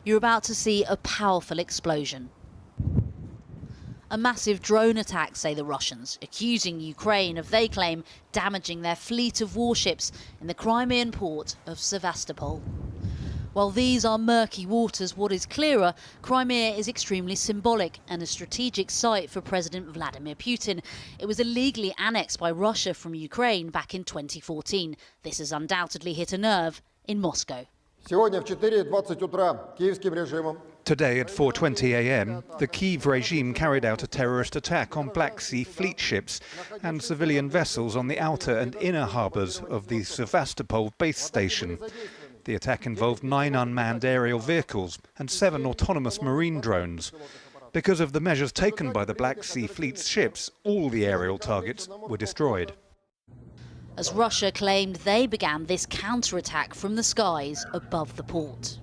you're about to see a powerful explosion. A massive drone attack, say the Russians, accusing Ukraine of, they claim, damaging their fleet of warships in the Crimean port of Sevastopol. While these are murky waters, what is clearer, Crimea is extremely symbolic and a strategic site for President Vladimir Putin. It was illegally annexed by Russia from Ukraine back in 2014. This has undoubtedly hit a nerve in Moscow. Today at 4:20 a.m, the Kyiv regime carried out a terrorist attack on Black Sea fleet ships and civilian vessels on the outer and inner harbours of the Sevastopol base station. The attack involved 9 unmanned aerial vehicles and 7 autonomous marine drones. Because of the measures taken by the Black Sea Fleet's ships, all the aerial targets were destroyed. As Russia claimed they began this counterattack from the skies above the port.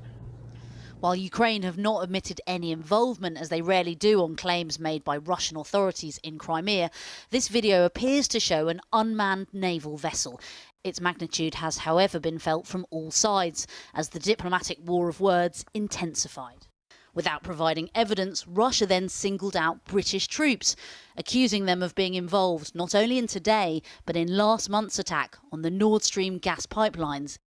While Ukraine have not admitted any involvement, as they rarely do on claims made by Russian authorities in Crimea, this video appears to show an unmanned naval vessel. Its magnitude has, however, been felt from all sides as the diplomatic war of words intensified. Without providing evidence, Russia then singled out British troops, accusing them of being involved not only in today, but in last month's attack on the Nord Stream gas pipelines.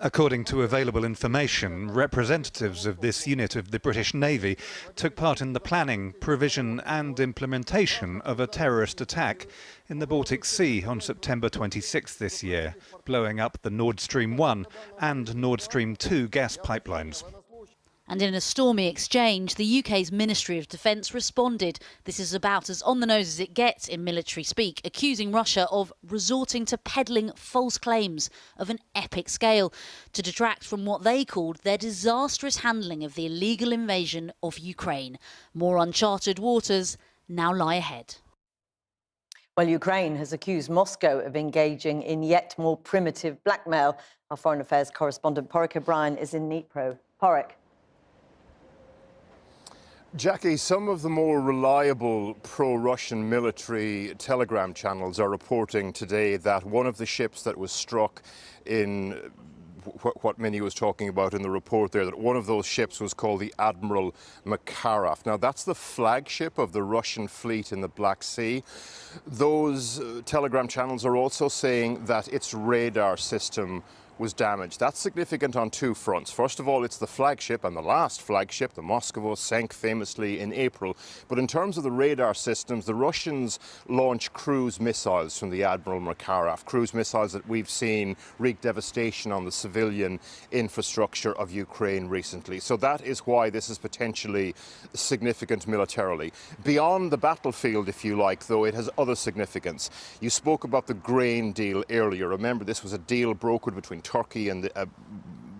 According to available information, representatives of this unit of the British Navy took part in the planning, provision and implementation of a terrorist attack in the Baltic Sea on September 26 this year, blowing up the Nord Stream 1 and Nord Stream 2 gas pipelines. And in a stormy exchange, the UK's Ministry of Defence responded. This is about as on the nose as it gets in military speak, accusing Russia of resorting to peddling false claims of an epic scale to detract from what they called their disastrous handling of the illegal invasion of Ukraine. More uncharted waters now lie ahead. Well, Ukraine has accused Moscow of engaging in yet more primitive blackmail. Our Foreign Affairs correspondent Porrick O'Brien is in Dnipro. Porrick. Jackie, some of the more reliable pro-Russian military telegram channels are reporting today that one of the ships that was struck in what Minnie was talking about in the report there, that one of those ships was called the Admiral Makarov. Now, that's the flagship of the Russian fleet in the Black Sea. Those telegram channels are also saying that its radar system was damaged. That's significant on 2 fronts. First of all, it's the flagship, and the last flagship, the Moskva, sank famously in April. But in terms of the radar systems, the Russians launched cruise missiles from the Admiral Makarov, cruise missiles that we've seen wreak devastation on the civilian infrastructure of Ukraine recently. So that is why this is potentially significant militarily. Beyond the battlefield, if you like, though, it has other significance. You spoke about the grain deal earlier. Remember, this was a deal brokered between Turkey and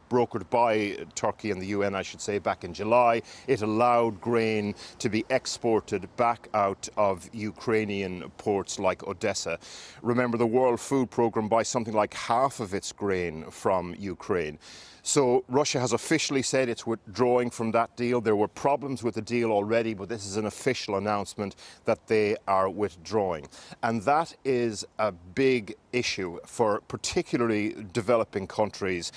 brokered by Turkey and the UN, I should say, back in July. It allowed grain to be exported back out of Ukrainian ports like Odessa. Remember, the World Food Programme buys something like half of its grain from Ukraine. So Russia has officially said it's withdrawing from that deal. There were problems with the deal already, but this is an official announcement that they are withdrawing. And that is a big issue for particularly developing countries.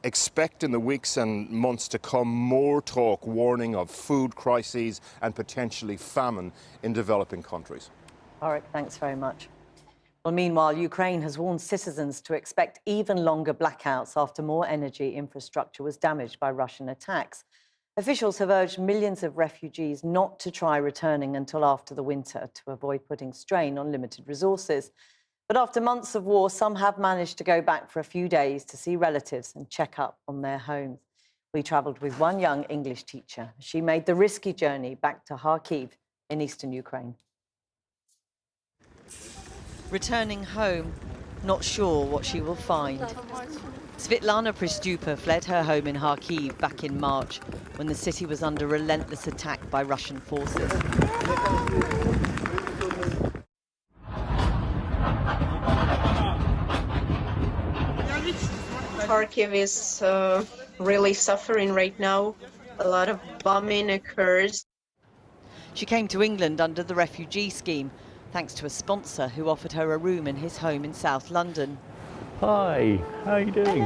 Expect in the weeks and months to come more talk, warning of food crises and potentially famine in developing countries. All right, thanks very much. Well, meanwhile, Ukraine has warned citizens to expect even longer blackouts after more energy infrastructure was damaged by Russian attacks. Officials have urged millions of refugees not to try returning until after the winter to avoid putting strain on limited resources. But after months of war, some have managed to go back for a few days to see relatives and check up on their homes. We travelled with one young English teacher. She made the risky journey back to Kharkiv in eastern Ukraine. Returning home, not sure what she will find. Svitlana Pristupa fled her home in Kharkiv back in March when the city was under relentless attack by Russian forces. Kharkiv is really suffering right now. A lot of bombing occurs. She came to England under the refugee scheme, thanks to a sponsor who offered her a room in his home in South London. Hi, how are you doing?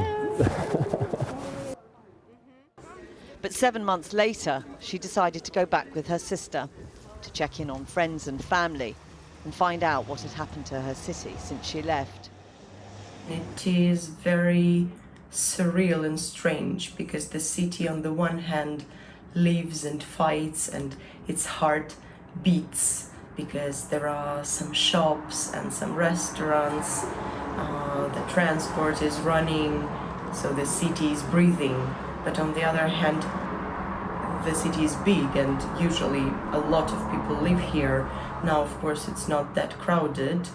But 7 months later, she decided to go back with her sister to check in on friends and family and find out what had happened to her city since she left. It is very surreal and strange because the city on the one hand lives and fights and its heart beats because there are some shops and some restaurants, the transport is running, so the city is breathing. But on the other hand, the city is big and usually a lot of people live here. Now, of course, it's not that crowded,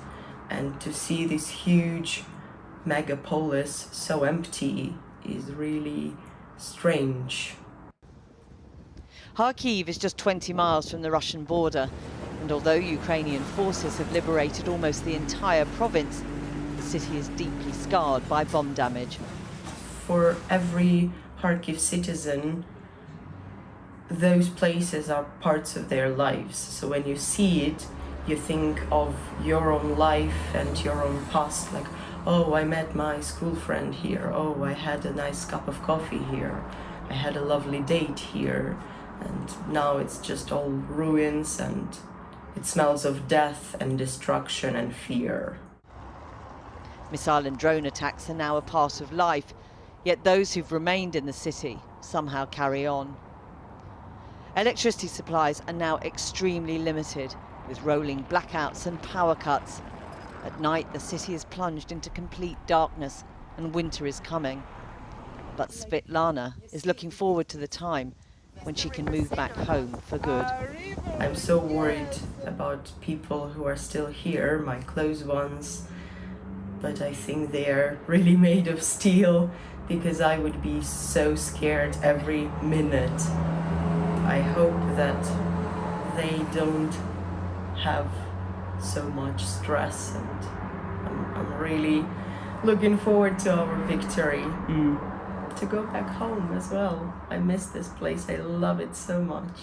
and to see this huge megapolis so empty is really strange. Kharkiv is just 20 miles from the Russian border, and although Ukrainian forces have liberated almost the entire province, the city is deeply scarred by bomb damage. For every Kharkiv citizen, those places are parts of their lives. So when you see it, you think of your own life and your own past, like, oh, I met my school friend here, oh, I had a nice cup of coffee here, I had a lovely date here, and now it's just all ruins and it smells of death and destruction and fear. Missile and drone attacks are now a part of life, yet those who've remained in the city somehow carry on. Electricity supplies are now extremely limited, with rolling blackouts and power cuts. At night, the city is plunged into complete darkness and winter is coming. But Svetlana is looking forward to the time when she can move back home for good. I'm so worried about people who are still here, my close ones, but I think they are really made of steel because I would be so scared every minute. I hope that they don't have so much stress, and I'm really looking forward to our victory. To go back home as well. I miss this place, I love it so much.